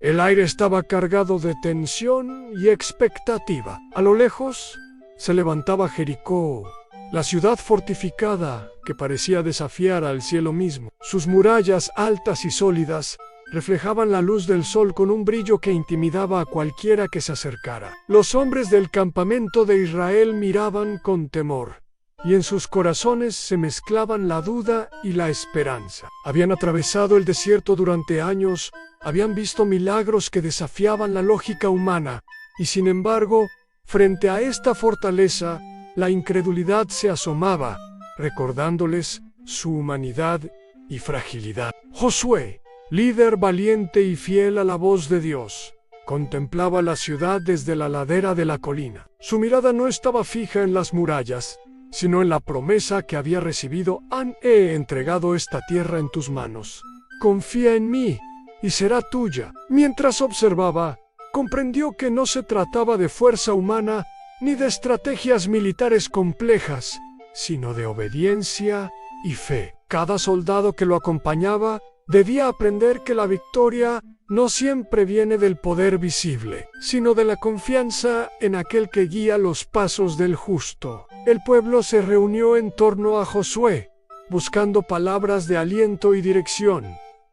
El aire estaba cargado de tensión y expectativa. A lo lejos se levantaba Jericó, la ciudad fortificada que parecía desafiar al cielo mismo. Sus murallas altas y sólidas reflejaban la luz del sol con un brillo que intimidaba a cualquiera que se acercara. Los hombres del campamento de Israel miraban con temor, y en sus corazones se mezclaban la duda y la esperanza. Habían atravesado el desierto durante años, habían visto milagros que desafiaban la lógica humana, y sin embargo, frente a esta fortaleza, la incredulidad se asomaba, recordándoles su humanidad y fragilidad. Josué, líder valiente y fiel a la voz de Dios, contemplaba la ciudad desde la ladera de la colina. Su mirada no estaba fija en las murallas, sino en la promesa que había recibido: he entregado esta tierra en tus manos. Confía en mí, y será tuya. Mientras observaba, comprendió que no se trataba de fuerza humana, ni de estrategias militares complejas, sino de obediencia y fe. Cada soldado que lo acompañaba debía aprender que la victoria no siempre viene del poder visible, sino de la confianza en aquel que guía los pasos del justo. El pueblo se reunió en torno a Josué, buscando palabras de aliento y dirección.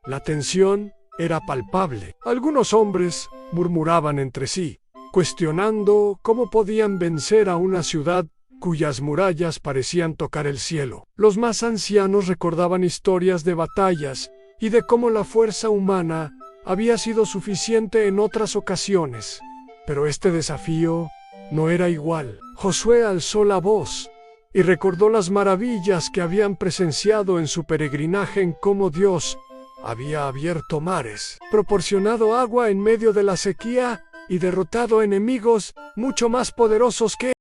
La tensión era palpable. Algunos hombres murmuraban entre sí, cuestionando cómo podían vencer a una ciudad cuyas murallas parecían tocar el cielo. Los más ancianos recordaban historias de batallas y de cómo la fuerza humana había sido suficiente en otras ocasiones. Pero este desafío no era igual. Josué alzó la voz y recordó las maravillas que habían presenciado en su peregrinaje, en cómo Dios había abierto mares, proporcionado agua en medio de la sequía y derrotado enemigos mucho más poderosos que él.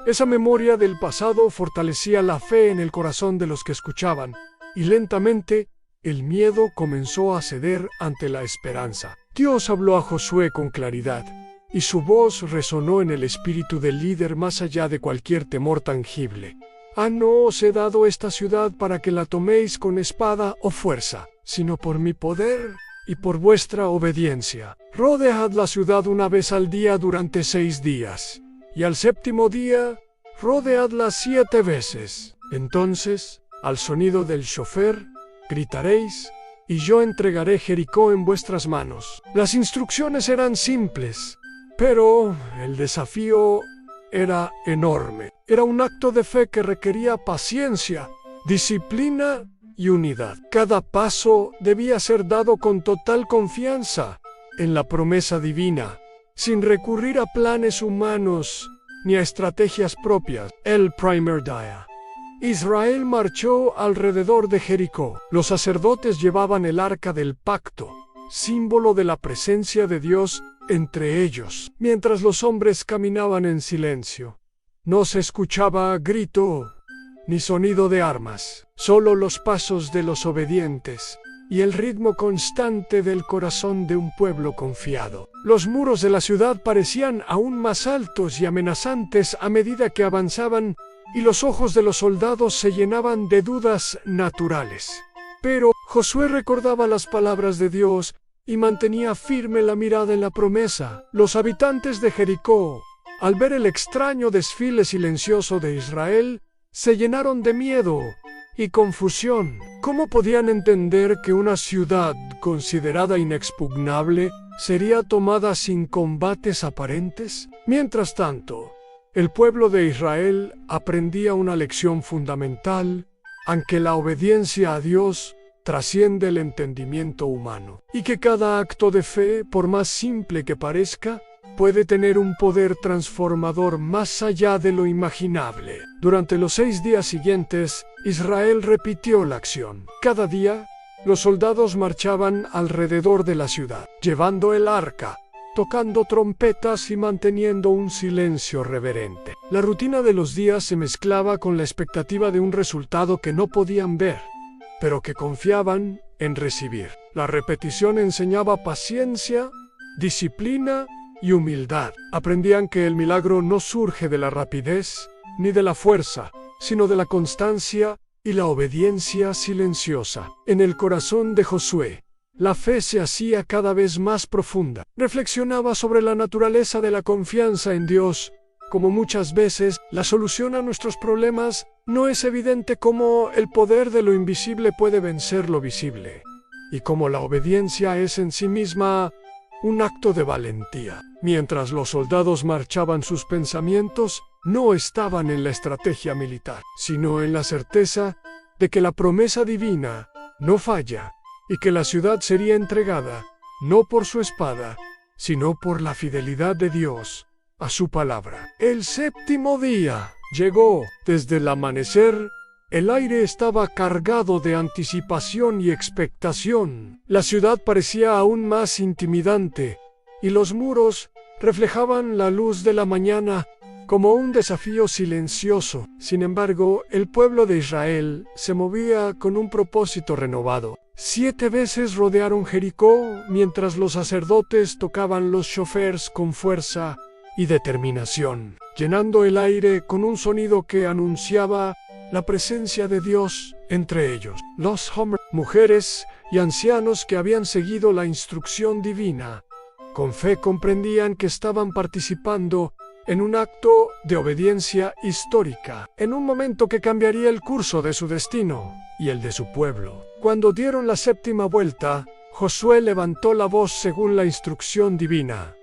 Esa memoria del pasado fortalecía la fe en el corazón de los que escuchaban, y lentamente el miedo comenzó a ceder ante la esperanza. Dios habló a Josué con claridad, y su voz resonó en el espíritu del líder más allá de cualquier temor tangible. No os he dado esta ciudad para que la toméis con espada o fuerza, sino por mi poder y por vuestra obediencia. Rodead la ciudad una vez al día durante 6 días, y al 7º día, rodeadla 7 veces. Entonces, al sonido del shofar, gritaréis, y yo entregaré Jericó en vuestras manos. Las instrucciones eran simples, pero el desafío era enorme. Era un acto de fe que requería paciencia, disciplina y unidad. Cada paso debía ser dado con total confianza en la promesa divina, sin recurrir a planes humanos ni a estrategias propias. El primer día, Israel marchó alrededor de Jericó. Los sacerdotes llevaban el arca del pacto, símbolo de la presencia de Dios entre ellos. Mientras los hombres caminaban en silencio, no se escuchaba grito ni sonido de armas, solo los pasos de los obedientes y el ritmo constante del corazón de un pueblo confiado. Los muros de la ciudad parecían aún más altos y amenazantes a medida que avanzaban, y los ojos de los soldados se llenaban de dudas naturales. Pero Josué recordaba las palabras de Dios y mantenía firme la mirada en la promesa. Los habitantes de Jericó, al ver el extraño desfile silencioso de Israel, se llenaron de miedo y confusión. ¿Cómo podían entender que una ciudad considerada inexpugnable sería tomada sin combates aparentes? Mientras tanto, el pueblo de Israel aprendía una lección fundamental, aunque la obediencia a Dios trasciende el entendimiento humano, y que cada acto de fe, por más simple que parezca, puede tener un poder transformador más allá de lo imaginable. Durante los 6 días siguientes, Israel repitió la acción. Cada día, los soldados marchaban alrededor de la ciudad, llevando el arca, tocando trompetas y manteniendo un silencio reverente. La rutina de los días se mezclaba con la expectativa de un resultado que no podían ver, pero que confiaban en recibir. La repetición enseñaba paciencia, disciplina y humildad. Aprendían que el milagro no surge de la rapidez ni de la fuerza, sino de la constancia y la obediencia silenciosa. En el corazón de Josué La fe se hacía cada vez más profunda. Reflexionaba sobre la naturaleza de la confianza en Dios. Como muchas veces, la solución a nuestros problemas no es evidente, como el poder de lo invisible puede vencer lo visible, y como la obediencia es en sí misma un acto de valentía. Mientras los soldados marchaban, sus pensamientos no estaban en la estrategia militar, sino en la certeza de que la promesa divina no falla y que la ciudad sería entregada no por su espada, sino por la fidelidad de Dios a su palabra. El séptimo día llegó. Desde el amanecer, el aire estaba cargado de anticipación y expectación. La ciudad parecía aún más intimidante, y los muros reflejaban la luz de la mañana como un desafío silencioso. Sin embargo, el pueblo de Israel se movía con un propósito renovado. 7 veces rodearon Jericó mientras los sacerdotes tocaban los shofars con fuerza y determinación, llenando el aire con un sonido que anunciaba la presencia de Dios entre ellos. Los hombres, mujeres y ancianos que habían seguido la instrucción divina con fe comprendían que estaban participando en un acto de obediencia histórica, en un momento que cambiaría el curso de su destino y el de su pueblo. Cuando dieron la 7ª vuelta, Josué levantó la voz según la instrucción divina.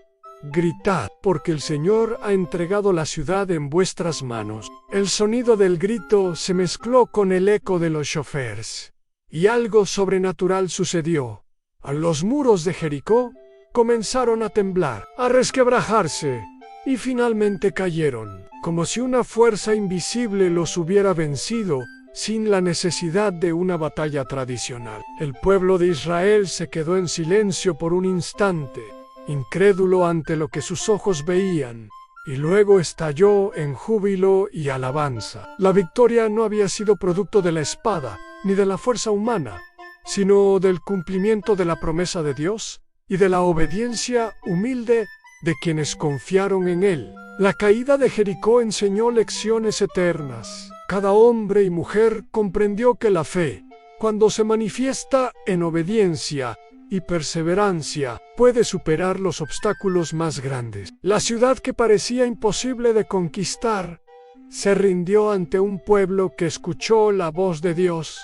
Gritad, porque el Señor ha entregado la ciudad en vuestras manos. El sonido del grito se mezcló con el eco de los shofars, y algo sobrenatural sucedió. Los muros de Jericó comenzaron a temblar, a resquebrajarse, y finalmente cayeron, como si una fuerza invisible los hubiera vencido, sin la necesidad de una batalla tradicional. El pueblo de Israel se quedó en silencio por un instante, incrédulo ante lo que sus ojos veían, y luego estalló en júbilo y alabanza. La victoria no había sido producto de la espada, ni de la fuerza humana, sino del cumplimiento de la promesa de Dios y de la obediencia humilde de quienes confiaron en Él. La caída de Jericó enseñó lecciones eternas. Cada hombre y mujer comprendió que la fe, cuando se manifiesta en obediencia y perseverancia, puede superar los obstáculos más grandes. La ciudad que parecía imposible de conquistar se rindió ante un pueblo que escuchó la voz de Dios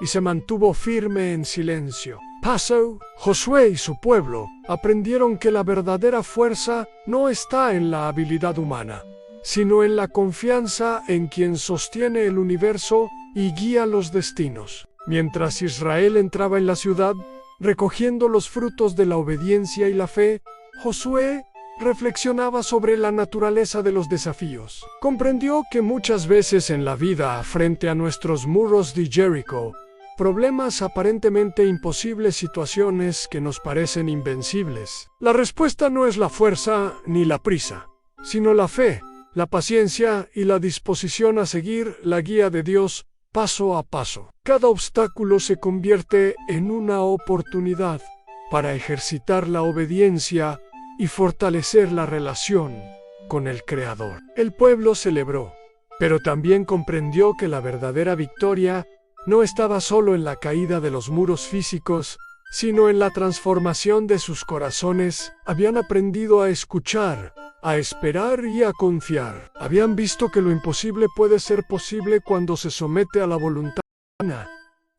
y se mantuvo firme en silencio. Pasó. Josué y su pueblo aprendieron que la verdadera fuerza no está en la habilidad humana, sino en la confianza en quien sostiene el universo y guía los destinos. Mientras Israel entraba en la ciudad, recogiendo los frutos de la obediencia y la fe, Josué reflexionaba sobre la naturaleza de los desafíos. Comprendió que muchas veces en la vida, frente a nuestros muros de Jericó, problemas aparentemente imposibles, situaciones que nos parecen invencibles, la respuesta no es la fuerza ni la prisa, sino la fe, la paciencia y la disposición a seguir la guía de Dios paso a paso. Cada obstáculo se convierte en una oportunidad para ejercitar la obediencia y fortalecer la relación con el Creador. El pueblo celebró, pero también comprendió que la verdadera victoria no estaba solo en la caída de los muros físicos, sino en la transformación de sus corazones. Habían aprendido a escuchar, a esperar y a confiar. Habían visto que lo imposible puede ser posible cuando se somete a la voluntad divina,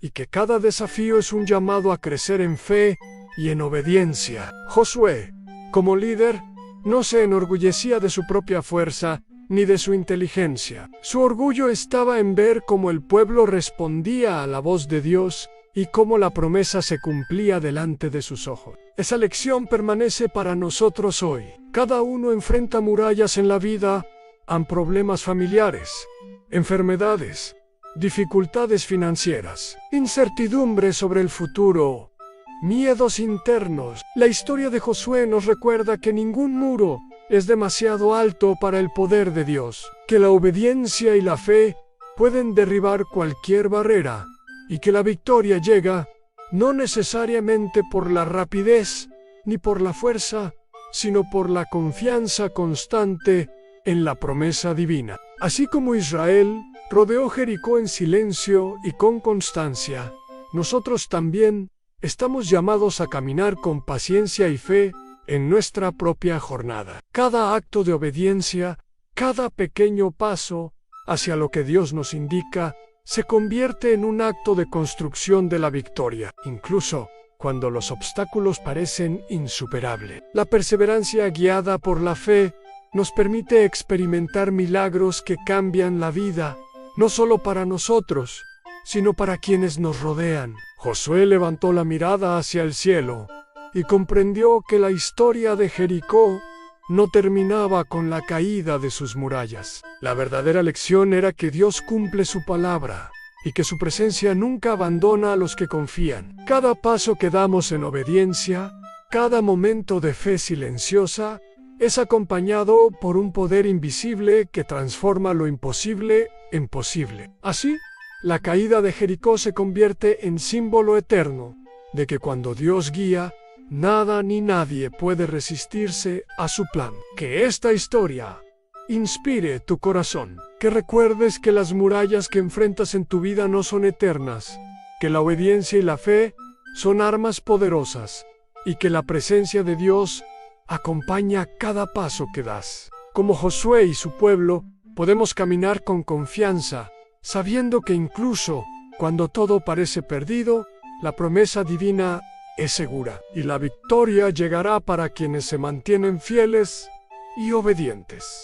y que cada desafío es un llamado a crecer en fe y en obediencia. Josué, como líder, no se enorgullecía de su propia fuerza ni de su inteligencia. Su orgullo estaba en ver cómo el pueblo respondía a la voz de Dios y cómo la promesa se cumplía delante de sus ojos. Esa lección permanece para nosotros hoy. Cada uno enfrenta murallas en la vida, problemas familiares, enfermedades, dificultades financieras, incertidumbre sobre el futuro, miedos internos. La historia de Josué nos recuerda que ningún muro es demasiado alto para el poder de Dios, que la obediencia y la fe pueden derribar cualquier barrera, y que la victoria llega no necesariamente por la rapidez ni por la fuerza, sino por la confianza constante en la promesa divina. Así como Israel rodeó Jericó en silencio y con constancia, nosotros también estamos llamados a caminar con paciencia y fe en nuestra propia jornada. Cada acto de obediencia, cada pequeño paso hacia lo que Dios nos indica, se convierte en un acto de construcción de la victoria, incluso cuando los obstáculos parecen insuperables. La perseverancia guiada por la fe nos permite experimentar milagros que cambian la vida, no solo para nosotros, sino para quienes nos rodean. Josué levantó la mirada hacia el cielo y comprendió que la historia de Jericó no terminaba con la caída de sus murallas. La verdadera lección era que Dios cumple su palabra y que su presencia nunca abandona a los que confían. Cada paso que damos en obediencia, cada momento de fe silenciosa, es acompañado por un poder invisible que transforma lo imposible en posible. Así, la caída de Jericó se convierte en símbolo eterno de que cuando Dios guía, nada ni nadie puede resistirse a su plan. Que esta historia inspire tu corazón, que recuerdes que las murallas que enfrentas en tu vida no son eternas, que la obediencia y la fe son armas poderosas y que la presencia de Dios acompaña cada paso que das. Como Josué y su pueblo, podemos caminar con confianza, sabiendo que incluso cuando todo parece perdido, la promesa divina es segura y la victoria llegará para quienes se mantienen fieles y obedientes.